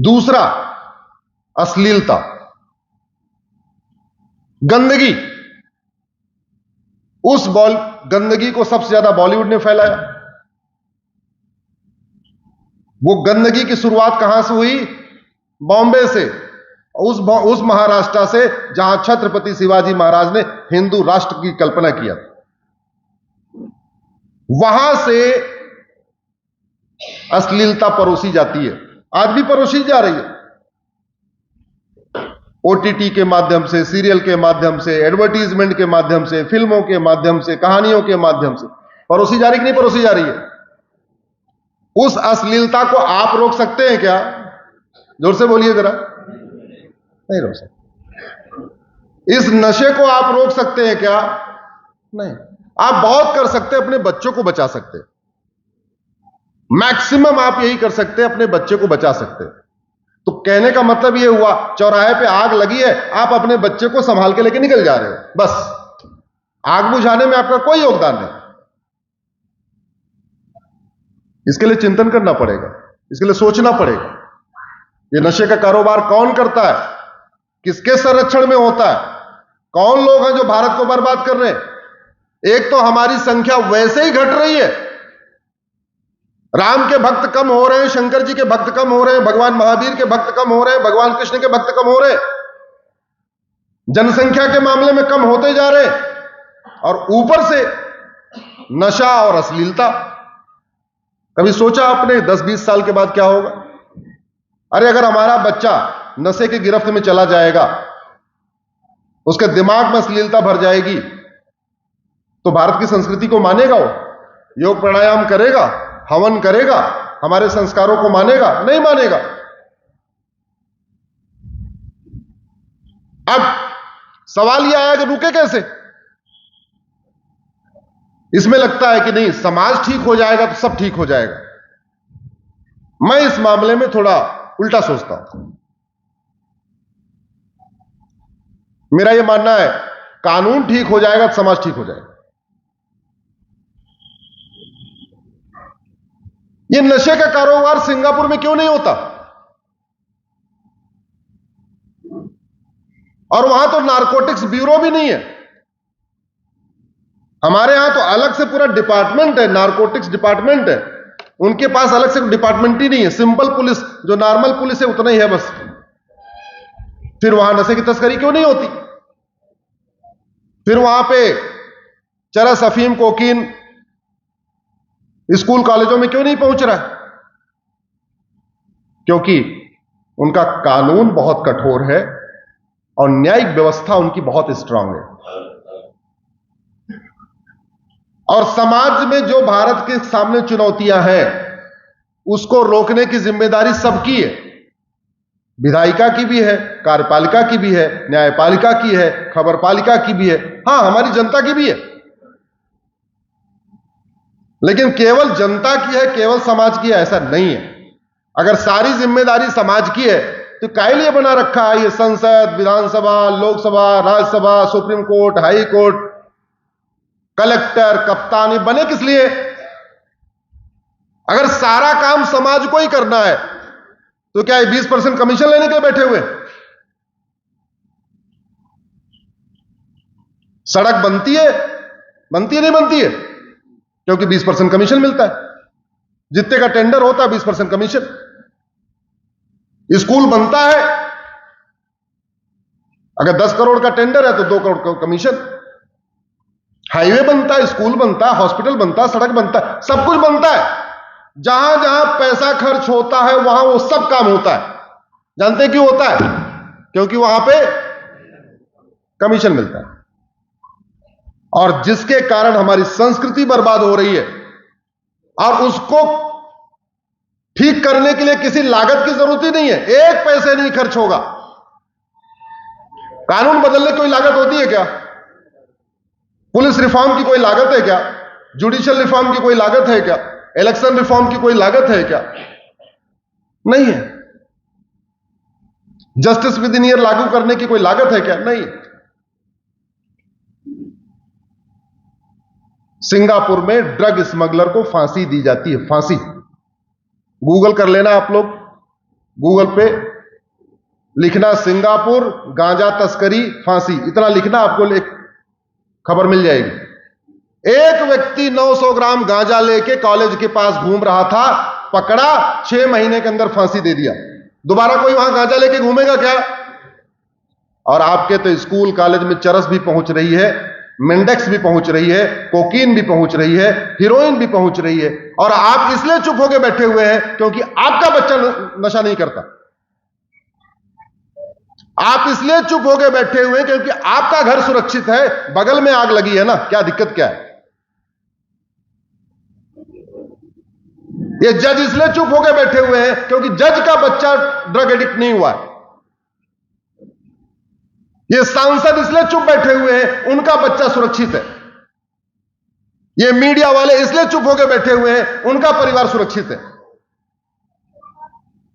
दूसरा, अश्लीलता, गंदगी। उस गंदगी को सबसे ज्यादा बॉलीवुड ने फैलाया। वो गंदगी की शुरुआत कहां से हुई? बॉम्बे से, उस महाराष्ट्र से जहां छत्रपति शिवाजी महाराज ने हिंदू राष्ट्र की कल्पना किया। वहां से अश्लीलता परोसी जाती है, आज भी परोसी जा रही है। ओटीटी के माध्यम से, सीरियल के माध्यम से, एडवर्टीजमेंट के माध्यम से, फिल्मों के माध्यम से, कहानियों के माध्यम से परोसी जा रही कि नहीं परोसी जा रही है? उस अश्लीलता को आप रोक सकते हैं क्या? जोर से बोलिए जरा। नहीं रोक सकते। इस नशे को आप रोक सकते हैं क्या? नहीं। आप बहुत कर सकते हैं, अपने बच्चों को बचा सकते हैं। मैक्सिमम आप यही कर सकते हैं, अपने बच्चे को बचा सकते हैं। तो कहने का मतलब यह हुआ, चौराहे पे आग लगी है, आप अपने बच्चे को संभाल के लेके निकल जा रहे हो, बस। आग बुझाने में आपका कोई योगदान नहीं। इसके लिए चिंतन करना पड़ेगा, इसके लिए सोचना पड़ेगा। ये नशे का कारोबार कौन करता है? किसके संरक्षण में होता है? कौन लोग हैं जो भारत को बर्बाद कर रहे हैं? एक तो हमारी संख्या वैसे ही घट रही है, राम के भक्त कम हो रहे हैं, शंकर जी के भक्त कम हो रहे हैं, भगवान महावीर के भक्त कम हो रहे हैं, भगवान कृष्ण के भक्त कम हो रहे हैं, जनसंख्या के मामले में कम होते जा रहे हैं, और ऊपर से नशा और अश्लीलता। कभी सोचा आपने 10-20 साल के बाद क्या होगा? अरे अगर हमारा बच्चा नशे की गिरफ्त में चला जाएगा, उसके दिमाग में अश्लीलता भर जाएगी, तो भारत की संस्कृति को मानेगा वो? योग प्राणायाम करेगा, हवन करेगा, हमारे संस्कारों को मानेगा? नहीं मानेगा। अब सवाल यह आया कि रुके कैसे? इसमें लगता है कि नहीं, समाज ठीक हो जाएगा तो सब ठीक हो जाएगा। मैं इस मामले में थोड़ा उल्टा सोचता हूं। मेरा यह मानना है, कानून ठीक हो जाएगा तो समाज ठीक हो जाएगा। ये नशे का कारोबार सिंगापुर में क्यों नहीं होता? और वहां तो नारकोटिक्स ब्यूरो भी नहीं है। हमारे यहां तो अलग से पूरा डिपार्टमेंट है, नारकोटिक्स डिपार्टमेंट है। उनके पास अलग से डिपार्टमेंट ही नहीं है। सिंपल पुलिस, जो नॉर्मल पुलिस है, उतना ही है बस। फिर वहां नशे की तस्करी क्यों नहीं होती? फिर वहां पे चरस, अफीम, कोकीन स्कूल कॉलेजों में क्यों नहीं पहुंच रहा? क्योंकि उनका कानून बहुत कठोर है और न्यायिक व्यवस्था उनकी बहुत स्ट्रांग है। और समाज में जो भारत के सामने चुनौतियां हैं, उसको रोकने की जिम्मेदारी सबकी है। विधायिका की भी है, कार्यपालिका की भी है, न्यायपालिका की है, खबरपालिका की भी है, हां हमारी जनता की भी है। लेकिन केवल जनता की है, केवल समाज की है, ऐसा नहीं है। अगर सारी जिम्मेदारी समाज की है तो काहे लिए बना रखा है ये संसद, Vidhan Sabha, Lok Sabha, Rajya Sabha, supreme court, high court, collector, कप्तान? ये बने किस लिए? अगर सारा काम समाज को ही करना है तो क्या ये 20% कमीशन लेने के बैठे हुए? सड़क बनती है नहीं बनती है? क्योंकि 20% कमीशन मिलता है। जितने का टेंडर होता है 20% कमीशन। स्कूल बनता है, अगर 10 करोड़ का टेंडर है तो 2 करोड़ का कमीशन। हाईवे बनता है, स्कूल बनता है, हॉस्पिटल बनता है, सड़क बनता है, सब कुछ बनता है। जहां जहां पैसा खर्च होता है वहां वो सब काम होता है। जानते क्यों होता है? क्योंकि वहां पे कमीशन मिलता है। और जिसके कारण हमारी संस्कृति बर्बाद हो रही है, और उसको ठीक करने के लिए किसी लागत की जरूरत ही नहीं है। एक पैसे नहीं खर्च होगा। कानून बदलने की कोई लागत होती है क्या? पुलिस रिफॉर्म की कोई लागत है क्या? जुडिशियल रिफॉर्म की कोई लागत है क्या? इलेक्शन रिफॉर्म की कोई लागत है क्या? नहीं है। जस्टिस विद इन ईयर लागू करने की कोई लागत है क्या? नहीं। सिंगापुर में ड्रग स्मगलर को फांसी दी जाती है, फांसी। गूगल कर लेना आप लोग, गूगल पे लिखना सिंगापुर गांजा तस्करी फांसी, इतना लिखना, आपको एक खबर मिल जाएगी। एक व्यक्ति 900 ग्राम गांजा लेके कॉलेज के पास घूम रहा था, पकड़ा, 6 महीने के अंदर फांसी दे दिया। दोबारा कोई वहां गांजा लेके घूमेगा क्या? और आपके तो स्कूल कॉलेज में चरस भी पहुंच रही है, मेंडेक्स भी पहुंच रही है, कोकीन भी पहुंच रही है, हीरोइन भी पहुंच रही है, और आप इसलिए चुप होकर बैठे हुए हैं क्योंकि आपका बच्चा नशा नहीं करता। आप इसलिए चुप होकर बैठे हुए हैं क्योंकि आपका घर सुरक्षित है, बगल में आग लगी है ना, क्या दिक्कत क्या है? ये जज इसलिए चुप होकर बैठे हुए हैं क्योंकि जज का बच्चा ड्रग एडिक्ट नहीं हुआ है। ये सांसद इसलिए चुप बैठे हुए हैं, उनका बच्चा सुरक्षित है। ये मीडिया वाले इसलिए चुप होकर बैठे हुए हैं, उनका परिवार सुरक्षित है।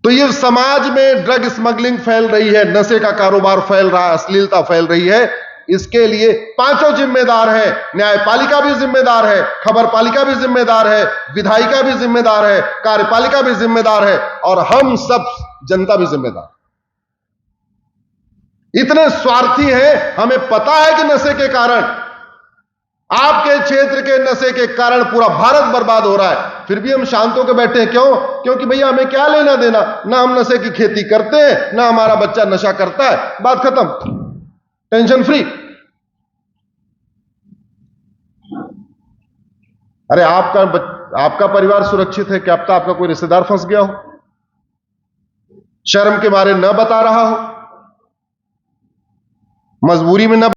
तो ये समाज में ड्रग स्मगलिंग फैल रही है, नशे का कारोबार फैल रहा है, अश्लीलता फैल रही है। इसके लिए पांचों जिम्मेदार है। न्यायपालिका भी जिम्मेदार है, खबर पालिका भी जिम्मेदार है, विधायिका भी जिम्मेदार है, कार्यपालिका भी जिम्मेदार है, और हम सब जनता भी जिम्मेदार। इतने स्वार्थी हैं, हमें पता है कि नशे के कारण, आपके क्षेत्र के नशे के कारण पूरा भारत बर्बाद हो रहा है, फिर भी हम शांत होकर बैठे हैं। क्यों? क्योंकि भैया हमें क्या लेना देना, ना हम नशे की खेती करते हैं, ना हमारा बच्चा नशा करता है, बात खत्म, टेंशन फ्री। अरे आपका परिवार सुरक्षित है, क्या पता आपका कोई रिश्तेदार फंस गया हो, शर्म के मारे न बता रहा हो, मजबूरी में न